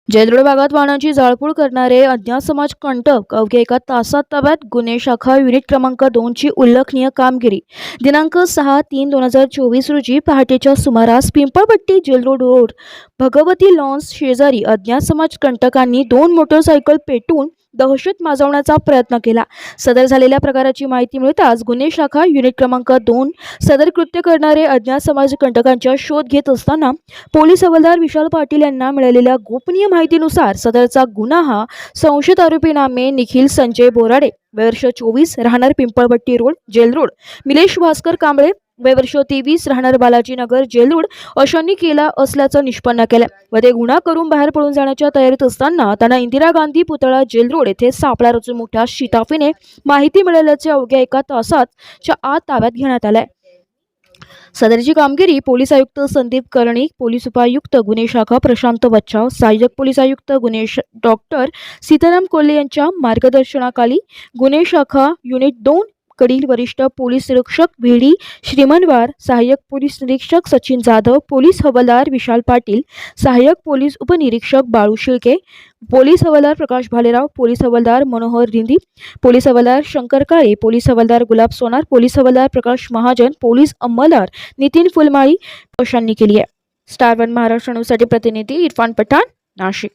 जयदरोड भागात वाहनांची जाळपोळ करणारे अज्ञात समाज कंटक अवघ्या एका तासात ताब्यात. गुन्हे शाखा युनिट क्रमांक 2 ची उल्लेखनीय कामगिरी. दिनांक 6/3/2024 रोजी पहाटेच्या सुमारास पिंपळपट्टी जेलरोड रोड भगवती लॉन्स शेजारी अज्ञात समाज कंटकांनी 2 मोटरसायकल पेटवून दहशत माजवण्याचा प्रयत्न केला. सदर झालेल्या प्रकाराची माहिती मिळताच गुन्हे शाखा युनिट क्रमांक 2 सदर कृत्य करणारे अज्ञात समाज कंटकांचा शोध घेत असताना पोलीस हवालदार विशाल पाटील यांना मिळालेल्या गोपनीय माहितीनुसार सदरचा गुन्हा हा संशयित आरोपी नामे निखिल संजय बोराडे, वर्ष 24, राहणार पिंपळपट्टी रोड जेलरोड, मिलेश भास्कर कांबळे, वर्ष 23, राहणार बालाजीनगर जेलरोड अशांनी केला असल्याचं निष्पन्न केलं व ते गुन्हा करून बाहेर पळून जाण्याच्या तयारीत असताना त्यांना इंदिरा गांधी पुतळा जेलरोड येथे सापळा रचून मोठ्या शिताफीने माहिती मिळाल्याचे अवघ्या एका तासाच्या आत ताब्यात घेण्यात आले. सदरची कामगिरी पोलीस आयुक्त संदीप कर्णिक, पोलीस उपायुक्त गुन्हे शाखा प्रशांत बच्चाव, सहाय्यक पोलीस आयुक्त गुन्हे डॉक्टर सीताराम कोल्हे यांच्या मार्गदर्शनाखाली गुन्हे शाखा युनिट 2 कडील वरिष्ठ पोलीस निरीक्षक व्ही.डी. श्रीमनवार, सहाय्यक पोलीस निरीक्षक सचिन जाधव, पोलीस हवालदार विशाल पाटील, सहाय्यक पोलीस उपनिरीक्षक बाळू शिळके, पोलीस हवालदार प्रकाश भालेराव, पोलीस हवालदार मनोहर रिंदी, पोलीस हवालदार शंकर काळे, पोलीस हवालदार गुलाब सोनार, पोलीस हवालदार प्रकाश महाजन, पोलीस अंमलदार नितीन फुलमाळी अशांनी केली आहे. स्टार 1 महाराष्ट्र न्यूजसाठी प्रतिनिधी इरफान पठाण, नाशिक.